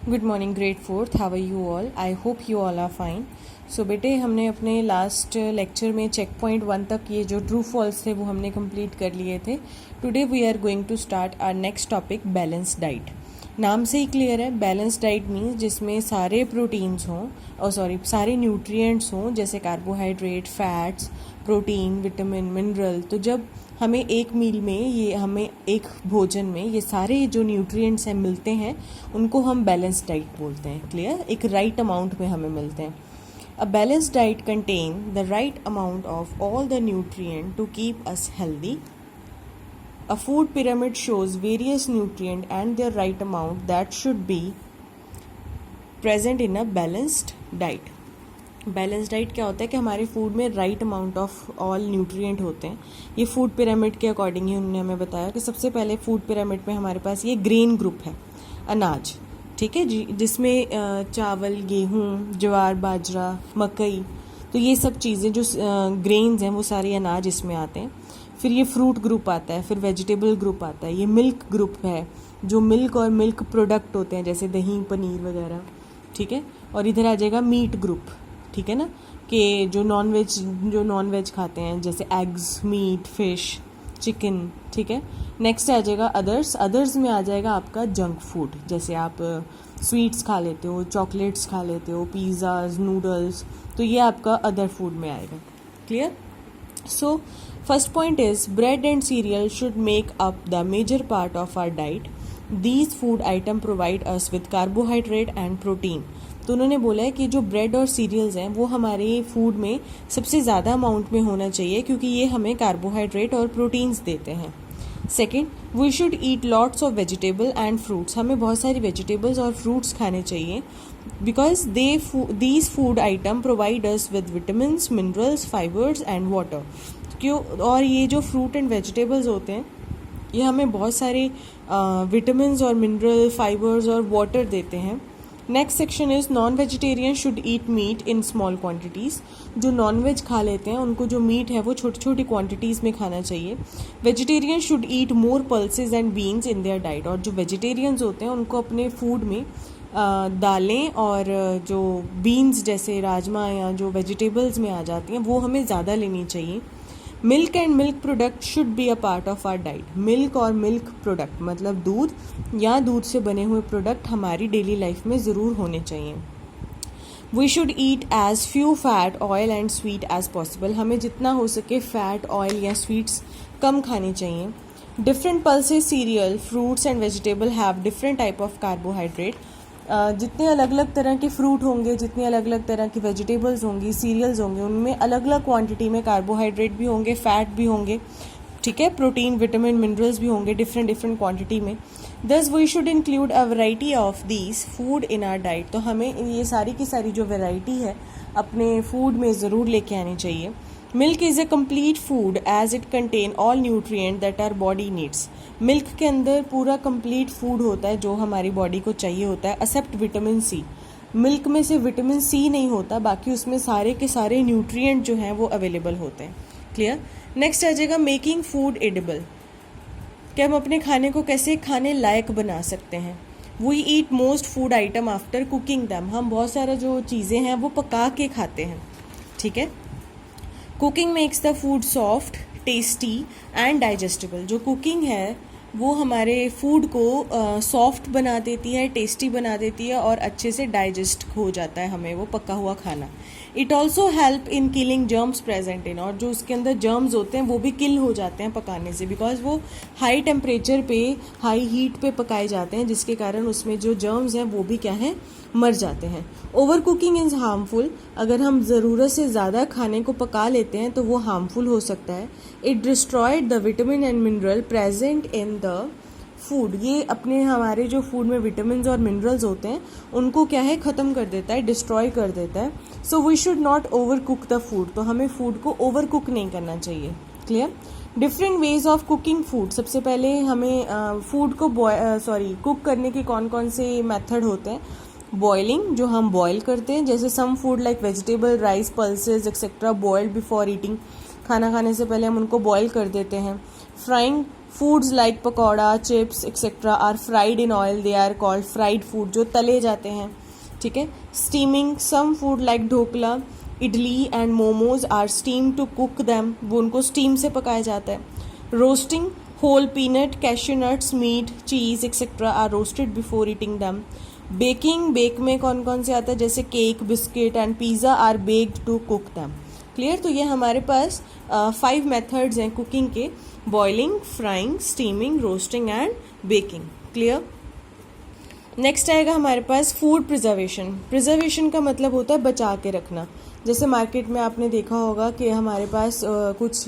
Good morning grade fourth, how are you all? I hope you all are fine. So बेटे, हमने अपने last lecture में check point 1 तक ये जो ट्रू फॉल्स थे वो हमने कंप्लीट कर लिए थे. Today we are going to start our next topic, balance diet. नाम से ही क्लियर है, बैलेंस डाइट मीन्स जिसमें सारे प्रोटीन्स हों सारे न्यूट्रिएंट्स हों, जैसे carbohydrate, fats, protein, vitamin, mineral. तो जब हमें एक मील में हमें एक भोजन में ये सारे जो न्यूट्रिएंट्स हैं मिलते हैं, उनको हम बैलेंस डाइट बोलते हैं. क्लियर? एक राइट अमाउंट में हमें मिलते हैं. A balance diet contain the right amount of all the nutrient to keep us healthy. A food pyramid shows various nutrients and their right amount that should be present in a balanced diet. Balance diet क्या होता है कि हमारे food में right amount of all nutrient होते हैं. ये food pyramid के अकॉर्डिंग ही उन्होंने हमें बताया कि सबसे पहले फूड पिरामिड में हमारे पास ये ग्रेन ग्रुप है, अनाज. ठीक है जी, जिसमें चावल, गेहूँ, ज्वार, बाजरा, मकई, तो ये सब चीज़ें जो ग्रेन्स हैं वो सारे अनाज इसमें आते हैं. फिर ये फ्रूट ग्रुप आता है, फिर वेजिटेबल ग्रुप आता है, ये मिल्क ग्रुप है, जो मिल्क और मिल्क प्रोडक्ट होते हैं जैसे दही, पनीर वगैरह. ठीक है. और इधर आ जाएगा मीट ग्रुप. ठीक है ना, कि जो नॉन वेज खाते हैं जैसे एग्स, मीट, फिश, चिकन. ठीक है. नेक्स्ट आ जाएगा अदर्स में आ जाएगा आपका जंक फूड, जैसे आप स्वीट्स खा लेते हो, चॉकलेट्स खा लेते हो, पिज़्ज़ाज, नूडल्स, तो ये आपका अदर फूड में आएगा. Clear? So first point is bread and cereal should make up the major part of our diet. These food item provide us with carbohydrate and protein. तो उन्होंने बोला है कि जो ब्रेड और सीरियल्स हैं वो हमारे फूड में सबसे ज़्यादा अमाउंट में होना चाहिए, क्योंकि ये हमें कार्बोहाइड्रेट और प्रोटीन्स देते हैं. Second, we should eat lots of vegetable and fruits. हमें बहुत सारी वेजिटेबल्स और फ्रूट्स खाने चाहिए, because these food item provide us with vitamins, minerals, fibres and water. क्यों? और ये जो फ्रूट एंड वेजिटेबल्स होते हैं ये हमें बहुत सारे विटामिन्स और मिनरल, फाइबर्स और वाटर देते हैं. Next section is non vegetarian should eat meat in small quantities. जो नॉन वेज खा लेते हैं उनको जो मीट है वो छोटी छोटी क्वांटिटीज़ में खाना चाहिए. Vegetarian should eat more pulses and beans in their diet. और जो वेजिटेरियंस होते हैं उनको अपने फूड में दालें और जो बीन्स जैसे राजमा या जो वेजिटेबल्स में आ जाती हैं वो हमें ज़्यादा लेनी चाहिए. Milk and milk product should be a part of are diet. Milk और मिल्क प्रोडक्ट मतलब दूध या दूध से बने हुए प्रोडक्ट हमारी डेली लाइफ में ज़रूर होने चाहिए. We should eat as few fat, oil and sweet as possible. हमें जितना हो सके फैट, ऑयल या स्वीट्स कम खानी चाहिए. Different pulses, cereal, fruits and vegetable have different type of carbohydrate. जितने अलग अलग तरह के फ्रूट होंगे, जितनी अलग अलग तरह की वेजिटेबल्स होंगी, सीरियल्स होंगे, उनमें अलग अलग क्वांटिटी में कार्बोहाइड्रेट भी होंगे, फैट भी होंगे. ठीक है. प्रोटीन, विटामिन, मिनरल्स भी होंगे डिफरेंट क्वांटिटी में. Thus we should include a variety of these food in our diet. तो हमें ये सारी की सारी जो वैरायटी है अपने फूड में ज़रूर लेके आनी चाहिए. Milk is a complete food as it contain all nutrient that our body needs. Milk के अंदर पूरा कंप्लीट फूड होता है जो हमारी बॉडी को चाहिए होता है, एक्सेप्ट विटामिन सी. मिल्क में से विटामिन सी नहीं होता, बाकी उसमें सारे के सारे न्यूट्रिएंट जो हैं वो अवेलेबल होते हैं. क्लियर? नेक्स्ट आ जाएगा मेकिंग फूड एडिबल, कि हम अपने खाने को कैसे खाने लायक बना सकते हैं. We eat most food item after cooking them. हम बहुत सारा जो चीज़ें हैं वो पका के खाते हैं. ठीक है. Cooking makes the food soft, tasty and digestible. जो कुकिंग है वो हमारे फूड को सॉफ्ट बना देती है, टेस्टी बना देती है और अच्छे से डाइजेस्ट हो जाता है हमें वो पका हुआ खाना. It also help in killing germs present in. और जो उसके अंदर जर्म्स होते हैं वो भी किल हो जाते हैं पकाने से, बिकॉज वो हाई टेम्परेचर पे, हाई हीट पे पकाए जाते हैं, जिसके कारण उसमें जो जर्म्स हैं वो भी क्या है, मर जाते हैं. Over cooking is harmful. अगर हम ज़रूरत से ज़्यादा खाने को पका लेते हैं तो वो हार्मफुल हो सकता है. It destroyed the vitamin and mineral present in the food. ये अपने हमारे जो फूड में विटामिन और मिनरल्स होते हैं उनको क्या है, ख़त्म कर देता है, डिस्ट्रॉय कर देता है. So we should not over cook the food. तो हमें फूड को ओवर कुक नहीं करना चाहिए. Clear? Different ways of cooking food. सबसे पहले हमें फूड को कुक करने के कौन कौन से मेथड होते हैं. बॉइलिंग, जो हम बॉयल करते हैं, जैसे some food like vegetable, rice, pulses etcetera boiled before eating. खाना खाने से पहले हम उनको बॉयल कर देते हैं. Frying foods like pakora, chips etcetera are fried in oil, they are called fried food, जो तले जाते हैं, ठीक है. Steaming, some food like dhokla, idli and momos are steam to cook them, वो उनको स्टीम से पकाया जाता है. Roasting, whole peanut, cashew nuts, meat, cheese etcetera are roasted before eating them. Baking, bake में कौन कौन से आता है, जैसे cake, biscuit and pizza are baked to cook them. Clear. तो ये हमारे पास 5 मेथड्स हैं कुकिंग के: boiling, frying, steaming, roasting and baking. Clear. Next आएगा हमारे पास फूड प्रिजर्वेशन. प्रिजर्वेशन का मतलब होता है बचा के रखना. जैसे मार्केट में आपने देखा होगा कि हमारे पास कुछ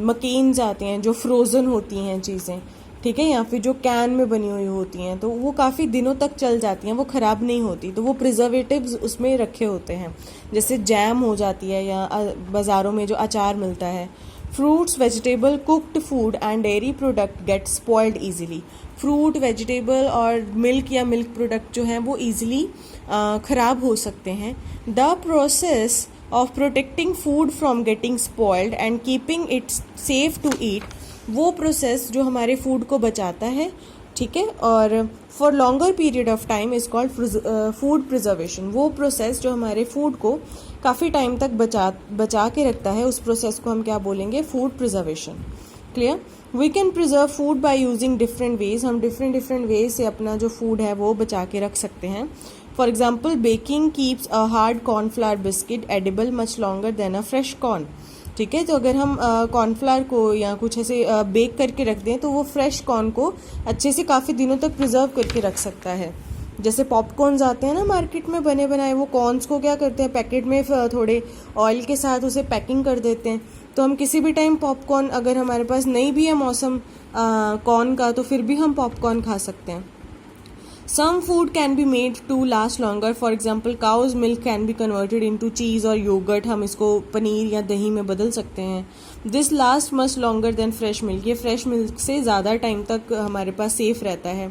मकेन्स आते हैं जो फ्रोज़न होती हैं चीज़ें, ठीक है, या फिर जो कैन में बनी हुई होती हैं, तो वो काफ़ी दिनों तक चल जाती हैं, वो ख़राब नहीं होती, तो वो प्रिजर्वेटिव्स उसमें रखे होते हैं. जैसे जैम हो जाती है या बाज़ारों में जो अचार मिलता है. Fruits, vegetable, cooked food and dairy product get spoiled easily. Fruit, vegetable और मिल्क या मिल्क प्रोडक्ट जो हैं वो ईजिली ख़राब हो सकते हैं. The process of protecting food from getting spoiled and keeping it safe to eat, वो प्रोसेस जो हमारे फूड को बचाता है, ठीक है, और for longer period of time is called food preservation. वो प्रोसेस जो हमारे फूड को काफ़ी टाइम तक बचा के रखता है, उस प्रोसेस को हम क्या बोलेंगे, food preservation. Clear. We can preserve food by using different ways. हम डिफरेंट वेज से अपना जो फूड है वो बचा के रख सकते हैं. For example, baking keeps a hard cornflour biscuit edible much longer than a fresh corn. ठीक है, तो अगर हम कॉर्नफ्लावर को या कुछ ऐसे बेक करके रख दें तो वो फ्रेश कॉर्न को अच्छे से काफ़ी दिनों तक प्रिजर्व करके रख सकता है. जैसे पॉपकॉर्न्स आते हैं ना मार्केट में बने बनाए, वो कॉर्न्स को क्या करते हैं, पैकेट में थोड़े ऑयल के साथ उसे पैकिंग कर देते हैं. तो हम किसी भी टाइम पॉपकॉर्न, अगर हमारे पास नहीं भी है मौसम कॉर्न का, तो फिर भी हम पॉपकॉर्न खा सकते हैं. Some food can be made to last longer. For example, cow's milk can be converted into cheese or yogurt. हम इसको पनीर या दही में बदल सकते हैं. This lasts much longer than fresh milk. ये fresh milk से ज़्यादा टाइम तक हमारे पास सेफ रहता है.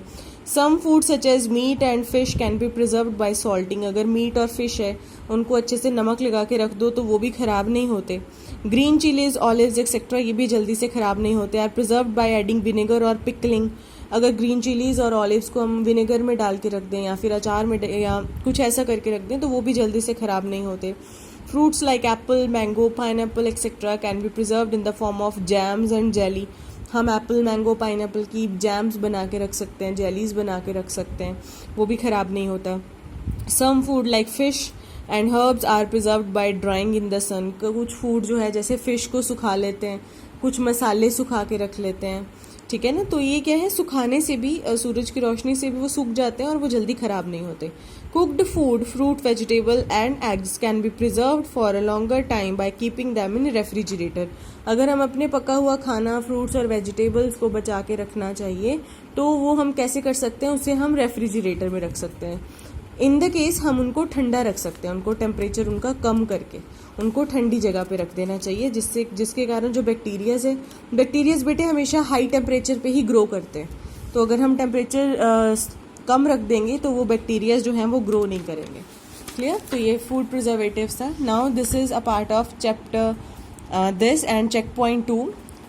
Some food such as meat and fish can be preserved by salting. अगर मीट और फिश है उनको अच्छे से नमक लगा के रख दो तो वो भी ख़राब नहीं होते. ग्रीन चिलीज, ऑलिव्स एक्सेट्रा ये भी जल्दी से ख़राब नहीं होते. Are preserved by adding vinegar और पिकलिंग. अगर ग्रीन चिलीज़ और ऑलिव्स को हम विनेगर में डाल के रख दें या फिर अचार में या कुछ ऐसा करके रख दें तो वो भी जल्दी से ख़राब नहीं होते. Fruits like apple, mango, pineapple etcetera can be preserved in the form of jams and jelly. हम एप्पल, मैंगो, पाइनएप्पल की जैम्स बना के रख सकते हैं, जेलीज बना के रख सकते हैं, वो भी ख़राब नहीं होता. Some food like fish and herbs are preserved by drying in the sun. कुछ फूड जो है जैसे फ़िश को सुखा लेते हैं, कुछ मसाले सुखा के रख लेते हैं, ठीक है ना. तो ये क्या है, सुखाने से भी, सूरज की रोशनी से भी वो सूख जाते हैं और वो जल्दी ख़राब नहीं होते. Cooked food, fruit, vegetable and eggs can be preserved for a longer time by keeping them in refrigerator. अगर हम अपने पका हुआ खाना, फ्रूट्स और वेजिटेबल्स को बचा के रखना चाहिए तो वो हम कैसे कर सकते हैं, उसे हम रेफ्रिजरेटर में रख सकते हैं. इन द केस हम उनको ठंडा रख सकते हैं, उनको टेम्परेचर उनका कम करके उनको ठंडी जगह पे रख देना चाहिए, जिसके कारण जो बैक्टीरियाज बेटे हमेशा हाई टेम्परेचर पे ही ग्रो करते हैं. तो अगर हम टेम्परेचर कम रख देंगे तो वो बैक्टीरियाज जो हैं वो ग्रो नहीं करेंगे. क्लियर. तो ये फूड प्रिजर्वेटिव्स था. Now this is a part of chapter this and checkpoint 2.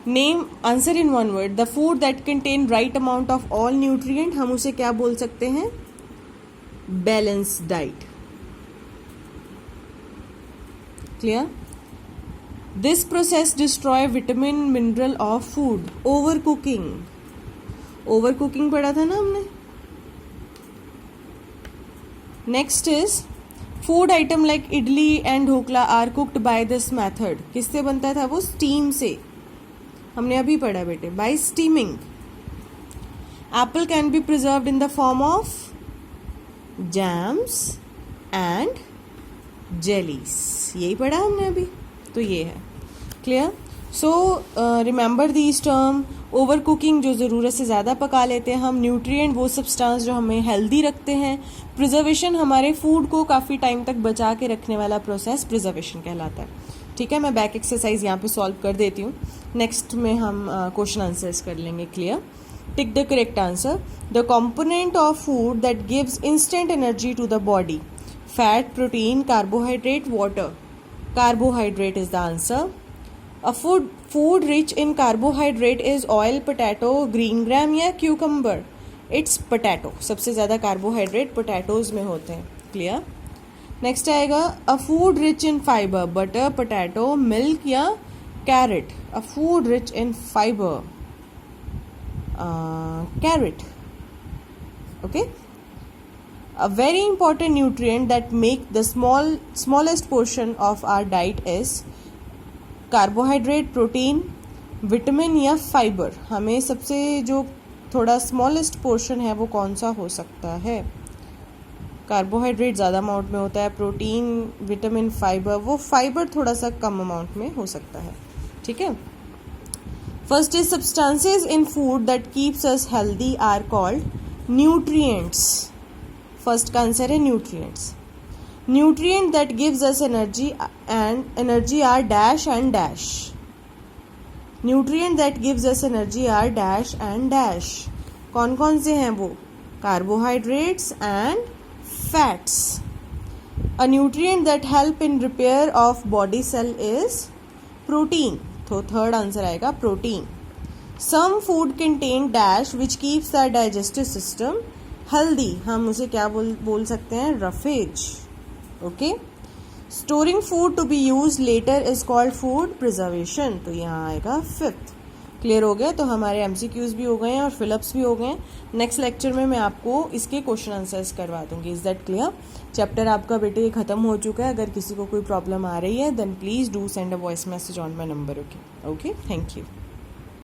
Name, answer in one word the food that contain right amount of all nutrient. हम उसे क्या बोल सकते हैं, balance diet. Clear. This process destroy vitamin mineral of food. Over cooking पढ़ा था ना हमने. Next is food item like idli and dhokla are cooked by this method. किससे बनता था वो, स्टीम से. हमने अभी पढ़ा बेटे, by steaming. Apple can be preserved in the form of jams and jellies. यही पढ़ा हमने अभी, तो ये है. Clear. So remember these term. Over cooking, जो ज़रूरत से ज़्यादा पका लेते हैं हम. न्यूट्रिएंट, वो सब्सटेंस जो हमें हेल्दी रखते हैं. प्रिजर्वेशन, हमारे फूड को काफ़ी टाइम तक बचा के रखने वाला प्रोसेस प्रिजर्वेशन कहलाता है. ठीक है, मैं बैक एक्सरसाइज यहाँ पे सॉल्व कर देती हूँ. नेक्स्ट में हम क्वेश्चन आंसर्स कर लेंगे. Clear. Tick the correct answer. The component of food that gives instant energy to the body. Fat, protein, carbohydrate, water. Carbohydrate is the answer. A food rich in carbohydrate is oil, potato, green gram या cucumber? It's potato. सबसे ज़्यादा carbohydrate potatoes में होते हैं। Clear? Next आएगा a food rich in fibre, butter, potato, milk या carrot? A food rich in fibre, carrot. Okay. A very important nutrient that make the smallest portion of our diet is carbohydrate, protein, vitamin या fiber? हमें सबसे जो थोड़ा smallest portion है वो कौन सा हो सकता है? कार्बोहाइड्रेट ज़्यादा अमाउंट में होता है, प्रोटीन, विटामिन, फाइबर, वो फाइबर थोड़ा सा कम अमाउंट में हो सकता है। ठीक है। First is substances in food that keeps us healthy are called nutrients. First का आंसर है nutrients. Nutrient that gives us energy are dash and dash. Nutrient that gives us energy are dash and dash. कौन कौन से हैं वो? Carbohydrates and fats. A nutrient that help in repair of body cell is protein. तो third answer आएगा protein. Some food contain dash which keeps the digestive system healthy. हम उसे क्या बोल सकते हैं? Roughage. Okay. Storing food to be use later is called food preservation. तो यहाँ आएगा फिफ्थ। क्लियर हो गया? तो हमारे एमसीक्यूज भी हो गए हैं और फिलअप्स भी हो गए हैं। नेक्स्ट लेक्चर में मैं आपको इसके क्वेश्चन आंसर्स करवा दूंगी। Is that clear? चैप्टर आपका बेटे खत्म हो चुका है। अगर किसी को कोई प्रॉब्लम आ रही है then please do send a voice message on my number. Okay, thank you.